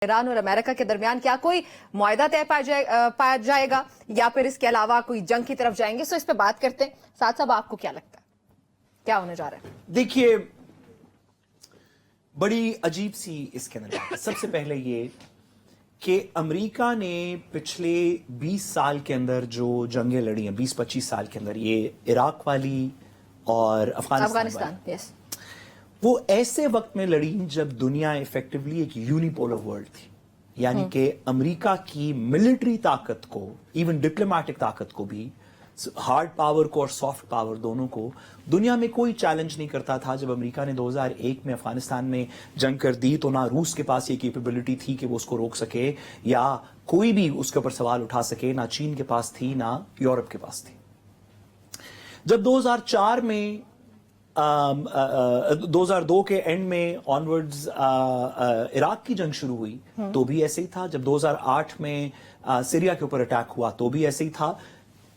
Iran और America के दरमियान क्या कोई मुआहदा तय पाया जाएगा या फिर इसके अलावा कोई जंग की तरफ जाएंगे? सो इस पे बात करते हैं। साथ साहब, आपको क्या लगता है क्या होने जा रहा है? देखिए, बड़ी अजीब सी इसके अंदर बात है। सबसे पहले ये कि अमेरिका ने पिछले 20 साल के अंदर जो जंगें लड़ी हैं, 20-25 साल के अंदर, ये इराक वाली और अफगानिस्तान यस, वो ऐसे वक्त में लड़ी जब दुनिया इफेक्टिवली एक यूनिपोलर वर्ल्ड थी। यानी कि अमेरिका की मिलिट्री ताकत को, इवन डिप्लोमेटिक ताकत को भी, हार्ड पावर को और सॉफ्ट पावर दोनों को दुनिया में कोई चैलेंज नहीं करता था। जब अमेरिका ने 2001 में अफगानिस्तान में जंग कर दी तो ना रूस के पास ये कैपेबिलिटी थी कि वो उसको रोक सके या कोई भी उसके ऊपर सवाल उठा सके, ना चीन के पास थी ना यूरोप के पास थी। जब 2004 में 2002 के एंड में ऑनवर्ड्स इराक की जंग शुरू हुई तो भी ऐसे ही था। जब 2008 में सीरिया के ऊपर अटैक हुआ तो भी ऐसे ही था।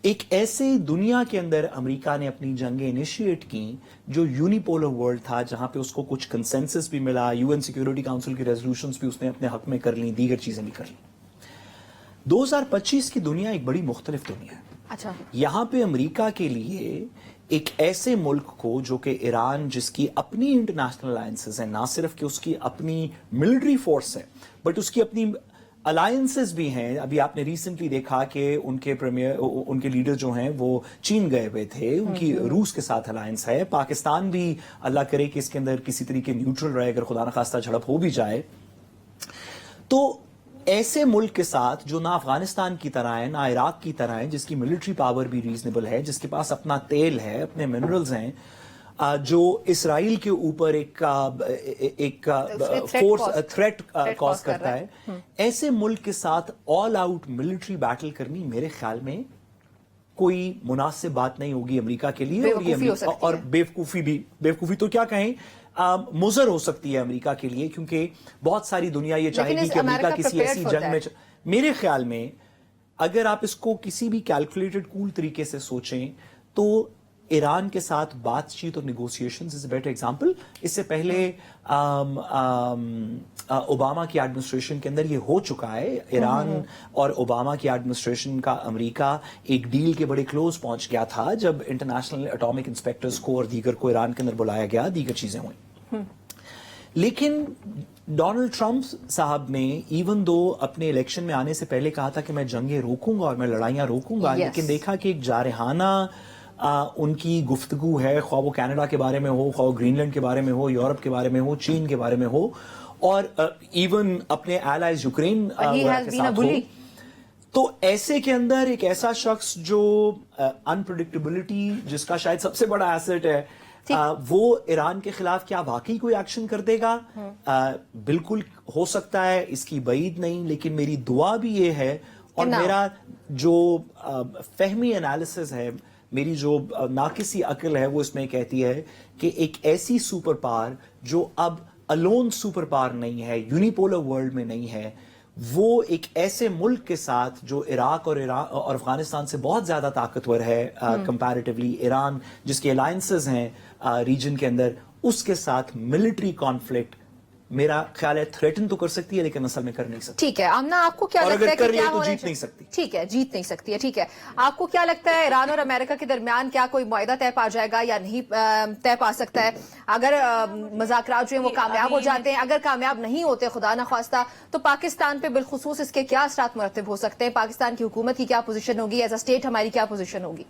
एक ऐसे दुनिया के अंदर अमेरिका ने अपनी जंगें इनिशिएट की जो यूनिपोलर वर्ल्ड था, जहां पे उसको कुछ कंसेंसस भी मिला, यूएन सिक्योरिटी काउंसिल की रेजोल्यूशंस भी उसने अपने हक में कर ली, दीगर चीजें भी कर ली। 2025 की दुनिया एक बड़ी मुख्तलिफ दुनिया है। अच्छा, यहां पे अमेरिका के लिए एक ऐसे मुल्क को जो कि ईरान, जिसकी अपनी इंटरनेशनल अलायंसेस हैं, ना सिर्फ कि उसकी अपनी मिलिट्री फोर्स है बट उसकी अपनी अलायंसेस भी हैं। अभी आपने रिसेंटली देखा कि उनके लीडर जो हैं वो चीन गए हुए थे, उनकी रूस के साथ अलायंस है। पाकिस्तान भी, अल्लाह करे कि इसके अंदर किसी तरीके न्यूट्रल रहे, अगर खुदा न खास्ता झड़प हो भी जाए तो ऐसे मुल्क के साथ जो ना अफगानिस्तान की तरह है ना इराक की तरह है, जिसकी मिलिट्री पावर भी रीजनेबल है, जिसके पास अपना तेल है, अपने मिनरल्स हैं, जो इसराइल के ऊपर एक थ्रेट कॉज करता है, ऐसे मुल्क के साथ ऑल आउट मिलिट्री बैटल करनी मेरे ख्याल में कोई मुनासिब बात नहीं होगी अमेरिका के लिए। और बेवकूफी तो क्या कहें, मुज़र हो सकती है अमेरिका के लिए, क्योंकि बहुत सारी दुनिया ये चाहेगी कि अमेरिका किसी ऐसी जंग में मेरे ख्याल में अगर आप इसको किसी भी कैलकुलेटेड कूल तरीके से सोचें तो ईरान के साथ बातचीत और negotiations is a better example. इससे पहले ओबामा की एडमिनिस्ट्रेशन के अंदर ये हो चुका है। ईरान और ओबामा की एडमिनिस्ट्रेशन का अमेरिका एक डील के बड़े क्लोज पहुंच गया था जब इंटरनेशनल एटॉमिक इंस्पेक्टर्स को और दीगर को ईरान के अंदर बुलाया गया, दीगर चीजें हुई। लेकिन डोनाल्ड ट्रंप साहब ने इवन दो अपने इलेक्शन में आने से पहले कहा था कि मैं जंगें रोकूंगा और मैं लड़ाइयां रोकूंगा, लेकिन देखा कि एक जारहाना उनकी गुफ्तगू है, ख्वाह वो कनाडा के बारे में हो, ख्वाह ग्रीनलैंड के बारे में हो, यूरोप के बारे में हो, चीन के बारे में हो, और इवन अपने एलाइज यूक्रेन के साथ हो। तो ऐसे के अंदर एक ऐसा शख्स जो अनप्रेडिक्टेबिलिटी, जिसका शायद सबसे बड़ा एसेट है, वो ईरान के खिलाफ क्या वाकई कोई एक्शन कर देगा? बिल्कुल हो सकता है, इसकी बईद नहीं, लेकिन मेरी दुआ भी ये है और मेरा जो फहमी एनालिसिस है, मेरी जो नाकिसी अकल है, वो इसमें कहती है कि एक ऐसी सुपर पावर जो अब अलोन सुपर पावर नहीं है, यूनिपोलर वर्ल्ड में नहीं है, वो एक ऐसे मुल्क के साथ जो इराक और अफगानिस्तान से बहुत ज्यादा ताकतवर है कंपैरेटिवली, ईरान जिसके अलायंसेस हैं रीजन के अंदर, उसके साथ मिलिट्री कॉन्फ्लिक्ट मेरा ख्याल है थ्रेटन तो कर सकती है लेकिन असल में कर नहीं सकती। ठीक है आमना, आपको क्या लगता है कि क्या तो जीत नहीं सकती? ठीक है, जीत नहीं सकती है। ठीक है, आपको क्या लगता है ईरान और अमेरिका के दरमियान क्या कोई मुआहदा तय पा जाएगा या नहीं तय पा सकता है? अगर मुज़ाकरात जो है वो कामयाब हो जाते हैं, अगर कामयाब नहीं होते खुदा न खास्ता, तो पाकिस्तान पे बिलखुसूस इसके क्या असरात मुरतब हो सकते हैं? पाकिस्तान की हुकूमत की क्या पोजीशन होगी, एज अ स्टेट हमारी क्या पोजीशन होगी?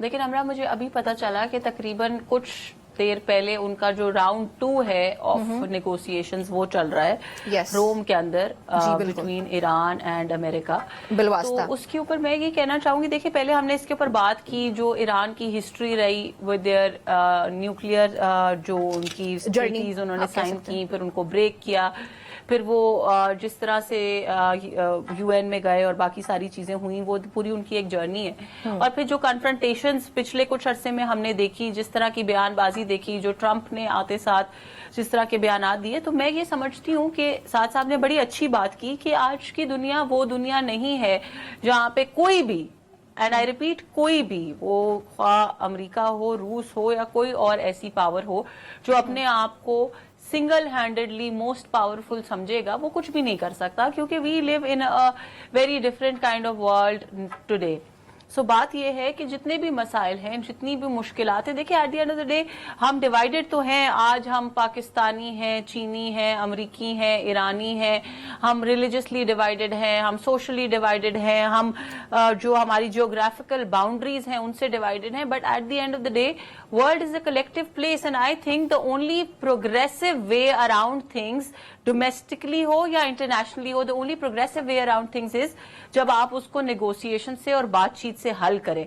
लेकिन हमरा, मुझे अभी पता चला कि तकरीबन कुछ देर पहले उनका जो राउंड 2 है ऑफ नेगोशिएशंस वो चल रहा है रोम के अंदर बिटवीन ईरान एंड अमेरिका। तो उसके ऊपर मैं ये कहना चाहूंगी, देखिए पहले हमने इसके ऊपर बात की जो ईरान की हिस्ट्री रही विद देयर न्यूक्लियर जो उनकी ट्रीटीज उन्होंने साइन की, फिर उनको ब्रेक किया, फिर वो जिस तरह से यूएन में गए और बाकी सारी चीजें हुई, वो पूरी उनकी एक जर्नी है। और फिर जो कन्फ्रंटेशंस पिछले कुछ अरसे में हमने देखी, जिस तरह की बयानबाजी देखी जो ट्रंप ने आते साथ जिस तरह के बयानात दिए, तो मैं ये समझती हूँ कि साथ साहब ने बड़ी अच्छी बात की कि आज की दुनिया वो दुनिया नहीं है जहाँ पे कोई भी, एंड आई रिपीट, कोई भी, वो अमेरिका हो, रूस हो या कोई और ऐसी पावर हो जो अपने आप को सिंगल हैंडेडली मोस्ट पावरफुल समझेगा वो कुछ भी नहीं कर सकता, क्योंकि we live in a very different kind of world today. So बात ये है कि जितने भी मसाइल हैं, जितनी भी मुश्किलात हैं, देखिए at the end of the day हम डिवाइडेड तो हैं. आज हम पाकिस्तानी हैं, चीनी हैं, अमरीकी हैं, ईरानी हैं, हम रिलीजियसली डिवाइडेड हैं, हम सोशली डिवाइडेड हैं, हम जो हमारी जियोग्राफिकल बाउंड्रीज हैं उनसे डिवाइडेड हैं. But at the end of the day world is a collective place, and I think the only progressive way around things, domestically हो या इंटरनेशनली हो, the only progressive way around things is जब आप उसको negotiation से और बातचीत से हल करें.